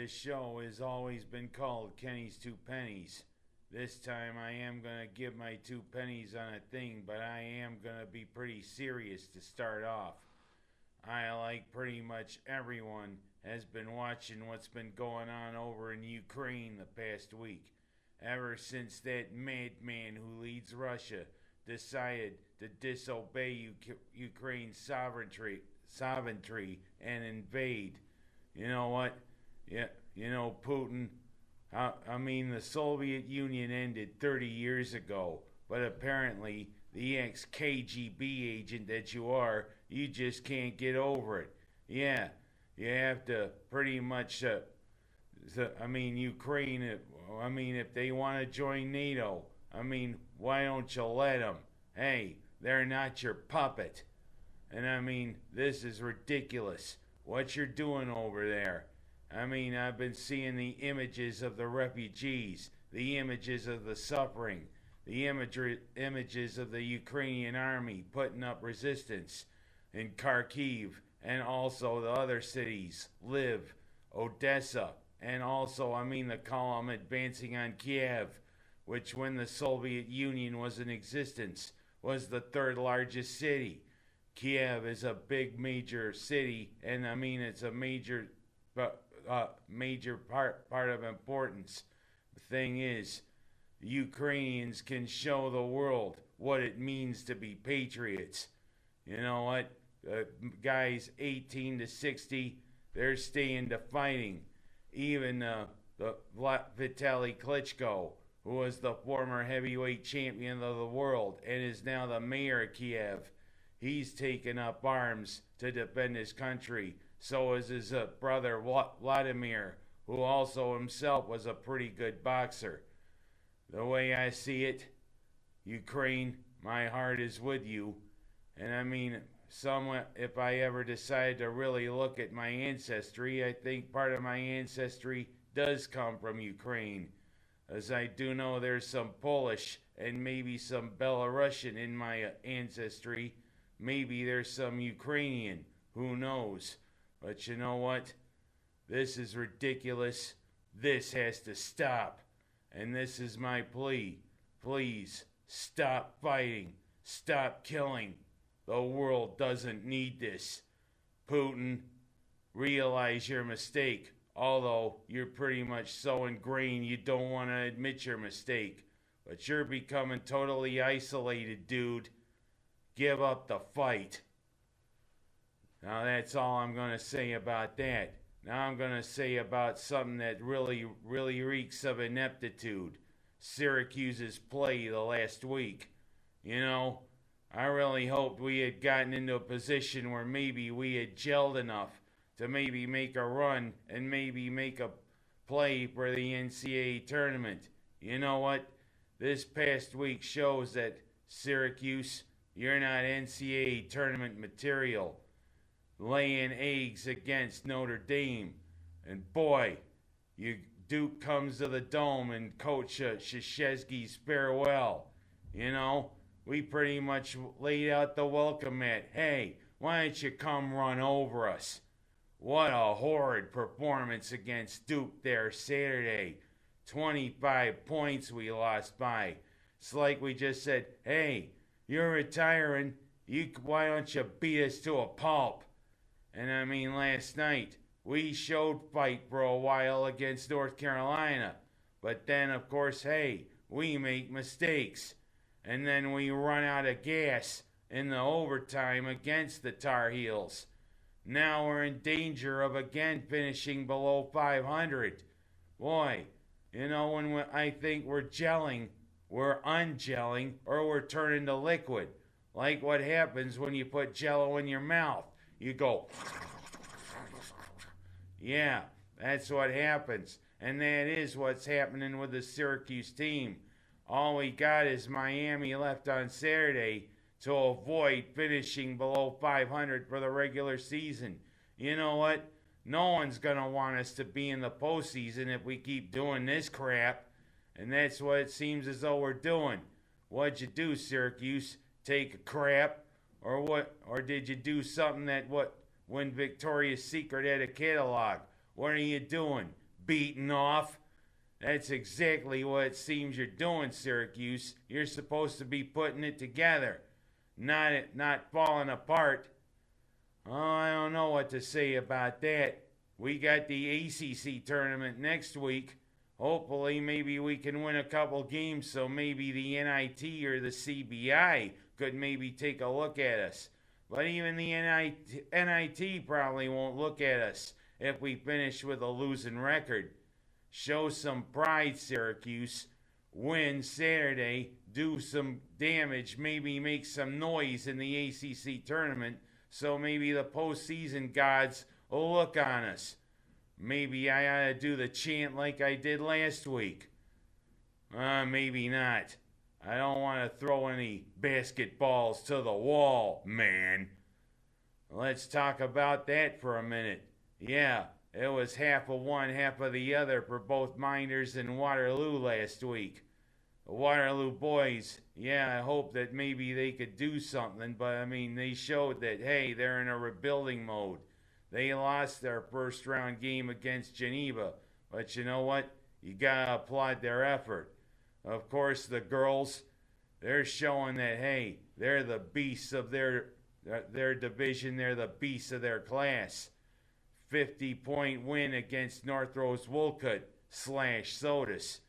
This show has always been called Kenny's Two Pennies. This time I am going to give my 2 pennies on a thing, but I am going to be pretty serious to start off. I, like pretty much everyone, has been watching what's been going on over in Ukraine the past week. Ever since that madman who leads Russia decided to disobey Ukraine's sovereignty and invade. You know what? Yeah, Putin. The Soviet Union ended 30 years ago, but apparently the ex-KGB agent that you are, you just can't get over it. Yeah, you have to pretty much, Ukraine, if they want to join NATO, why don't you let them? Hey, they're not your puppet. And this is ridiculous. What you're doing over there. I've been seeing the images of the refugees, the images of the suffering, the images of the Ukrainian army putting up resistance in Kharkiv and also the other cities, Lviv, Odessa, and also, the column advancing on Kiev, which when the Soviet Union was in existence was the third largest city. Kiev is a big major city, and it's a major part of importance. The thing is, the Ukrainians can show the world what it means to be patriots. You know what? Guys 18 to 60, they're staying to fighting. Even the Vitaly Klitschko, who was the former heavyweight champion of the world and is now the mayor of Kiev, he's taken up arms to defend his country. So is his brother Vladimir, who also himself was a pretty good boxer. The way I see it, Ukraine, my heart is with you. And somewhat, if I ever decide to really look at my ancestry, I think part of my ancestry does come from Ukraine. As I do know there's some Polish and maybe some Belarusian in my ancestry. Maybe there's some Ukrainian. Who knows? But you know what? This is ridiculous. This has to stop. And this is my plea. Please, stop fighting. Stop killing. The world doesn't need this. Putin, realize your mistake. Although you're pretty much so ingrained you don't want to admit your mistake. But you're becoming totally isolated, dude. Give up the fight. Now that's all I'm going to say about that. Now I'm going to say about something that really reeks of ineptitude. Syracuse's play the last week. I really hoped we had gotten into a position where maybe we had gelled enough to maybe make a run and maybe make a play for the NCAA tournament. You know what? This past week shows that Syracuse, you're not NCAA tournament material. Laying eggs against Notre Dame. And boy, Duke comes to the Dome and Coach Krzyzewski's farewell. We pretty much laid out the welcome mat. Hey, why don't you come run over us? What a horrid performance against Duke there Saturday. 25 points we lost by. It's like we just said, hey, you're retiring. Why don't you beat us to a pulp? And last night, we showed fight for a while against North Carolina. But then, of course, hey, we make mistakes. And then we run out of gas in the overtime against the Tar Heels. Now we're in danger of again finishing below 500. Boy, when I think we're gelling, we're ungelling, or we're turning to liquid. Like what happens when you put Jell-O in your mouth. You go, yeah, that's what happens. And that is what's happening with the Syracuse team. All we got is Miami left on Saturday to avoid finishing below 500 for the regular season. You know what? No one's going to want us to be in the postseason if we keep doing this crap. And that's what it seems as though we're doing. What'd you do, Syracuse? Take a crap? Or what? Or did you do something that when Victoria's Secret had a catalog? What are you doing? beaten off. That's exactly what it seems you're doing, Syracuse. You're supposed to be putting it together, not falling apart. Oh, I don't know what to say about that. We got the ACC tournament next week. Hopefully, maybe we can win a couple games so maybe the NIT or the CBI could maybe take a look at us. But even the NIT probably won't look at us if we finish with a losing record. Show some pride, Syracuse. Win Saturday. Do some damage. Maybe make some noise in the ACC tournament so maybe the postseason gods will look on us. Maybe I ought to do the chant like I did last week. Maybe not. I don't want to throw any basketballs to the wall, man. Let's talk about that for a minute. Yeah, it was half of one, half of the other for both Miners and Waterloo last week. The Waterloo boys, yeah, I hope that maybe they could do something, but I mean, they showed that, hey, they're in a rebuilding mode. They lost their first round game against Geneva, but you know what? You gotta applaud their effort. Of course, the girls, they're showing that, hey, they're the beasts of their division, they're the beasts of their class. 50-point win against North Rose Wolcott / Sodas.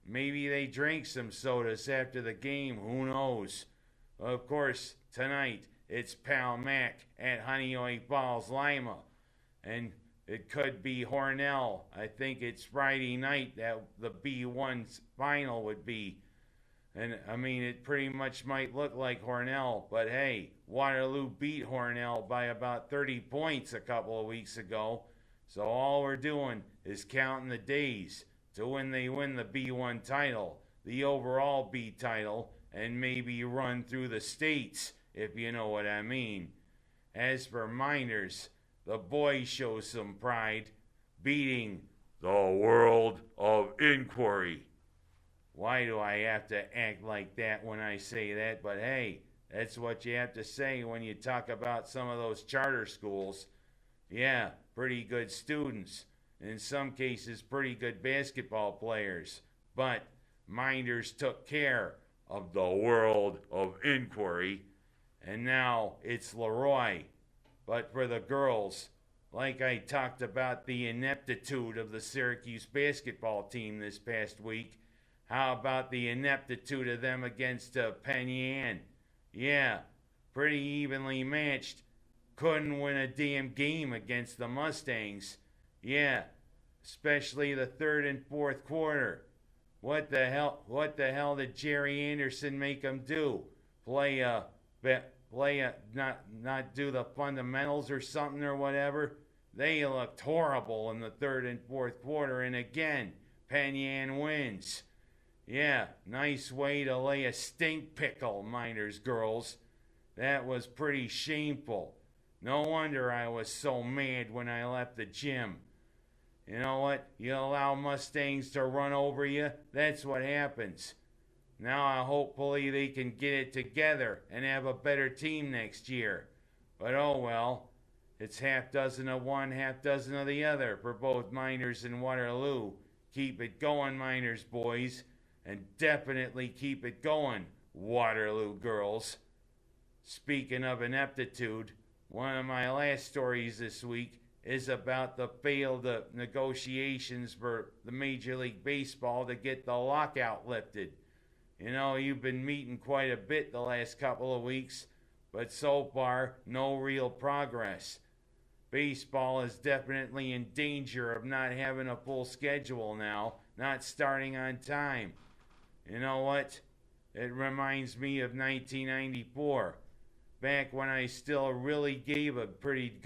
Maybe they drank some sodas after the game, who knows? Of course, tonight it's Pal Mac at Honeoye Falls, Lima. And it could be Hornell. I think it's Friday night that the B1 final would be. And I mean, it pretty much might look like Hornell, but hey, Waterloo beat Hornell by about 30 points a couple of weeks ago. So all we're doing is counting the days to when they win the B1 title, the overall B title, and maybe run through the states, if you know what I mean. As for Miners, the boys show some pride, beating the World of Inquiry. Why do I have to act like that when I say that? But hey, that's what you have to say when you talk about some of those charter schools. Yeah, pretty good students. In some cases, pretty good basketball players. But Minders took care of the World of Inquiry. And now it's Leroy. But for the girls, like I talked about the ineptitude of the Syracuse basketball team this past week, how about the ineptitude of them against Pennies? Yeah, pretty evenly matched. Couldn't win a damn game against the Mustangs. Yeah, especially the third and fourth quarter. What the hell did Jerry Anderson make them do? Not do the fundamentals or something or whatever? They looked horrible in the third and fourth quarter, and again, Penyan wins. Yeah, nice way to lay a stink pickle, Miners girls. That was pretty shameful. No wonder I was so mad when I left the gym. You know what? You allow Mustangs to run over you, that's what happens. Now hopefully they can get it together and have a better team next year. But oh well, it's half dozen of one, half dozen of the other for both Miners and Waterloo. Keep it going, Miners boys, and definitely keep it going, Waterloo girls. Speaking of ineptitude, one of my last stories this week is about the failed negotiations for the Major League Baseball to get the lockout lifted. You know, you've been meeting quite a bit the last couple of weeks, but so far, no real progress. Baseball is definitely in danger of not having a full schedule now, not starting on time. You know what? It reminds me of 1994, back when I still really gave a pretty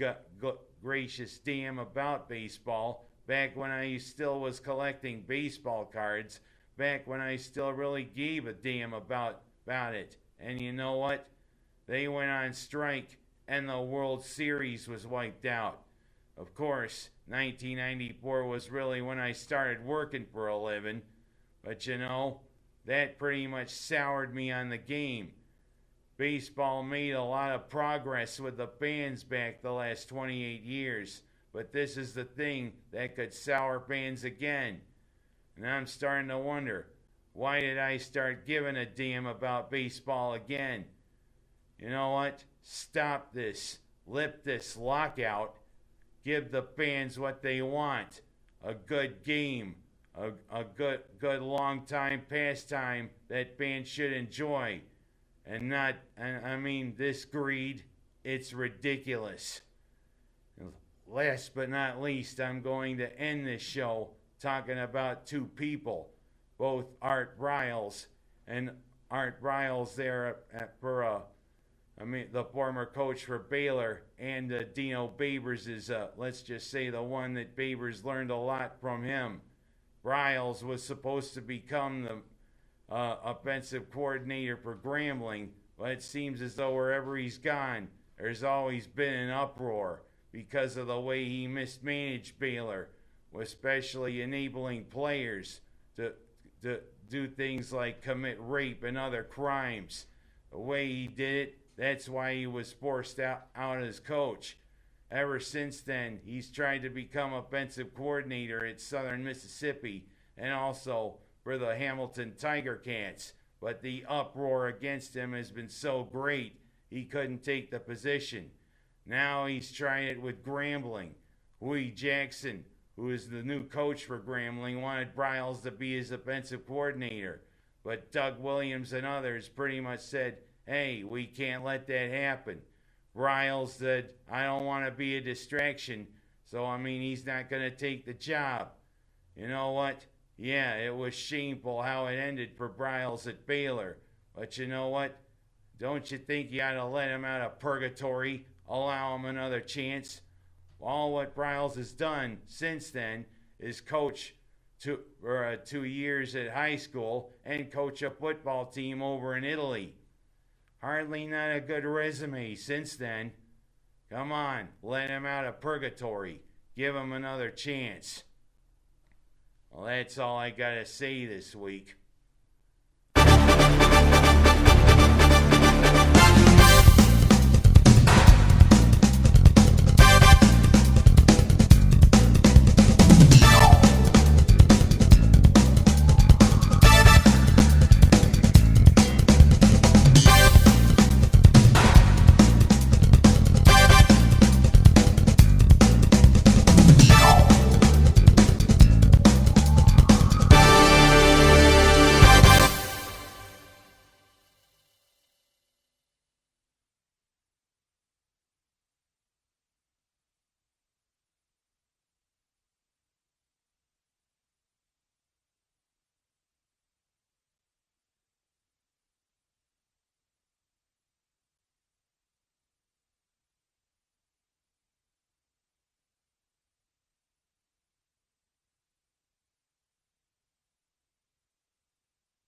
gracious damn about baseball, back when I still was collecting baseball cards, back when I still really gave a damn about it. And you know what? They went on strike and the World Series was wiped out. Of course, 1994 was really when I started working for a living, but you know, that pretty much soured me on the game. Baseball made a lot of progress with the fans back the last 28 years, but this is the thing that could sour fans again. And I'm starting to wonder, why did I start giving a damn about baseball again? You know what? Stop this. Lift this lockout. Give the fans what they want. A good game. A good long time pastime that fans should enjoy. And not, I mean, this greed, it's ridiculous. Last but not least, I'm going to end this show talking about two people, both Art Briles and Art Briles there the former coach for Baylor, and Dino Babers is, let's just say, the one that Babers learned a lot from him. Briles was supposed to become the offensive coordinator for Grambling, but it seems as though wherever he's gone, there's always been an uproar because of the way he mismanaged Baylor, especially enabling players to do things like commit rape and other crimes. The way he did it, that's why he was forced out as coach. Ever since then, he's tried to become offensive coordinator at Southern Mississippi and also for the Hamilton Tiger Cats. But the uproar against him has been so great, he couldn't take the position. Now he's trying it with Grambling. Huey Jackson, who is the new coach for Grambling, wanted Briles to be his offensive coordinator. But Doug Williams and others pretty much said, hey, we can't let that happen. Briles said, I don't want to be a distraction, so I mean, he's not going to take the job. You know what? Yeah, it was shameful how it ended for Briles at Baylor. But you know what? Don't you think you ought to let him out of purgatory, allow him another chance? All what Briles has done since then is coach 2 years at high school and coach a football team over in Italy. Hardly not a good resume since then. Come on, let him out of purgatory. Give him another chance. Well, that's all I got to say this week.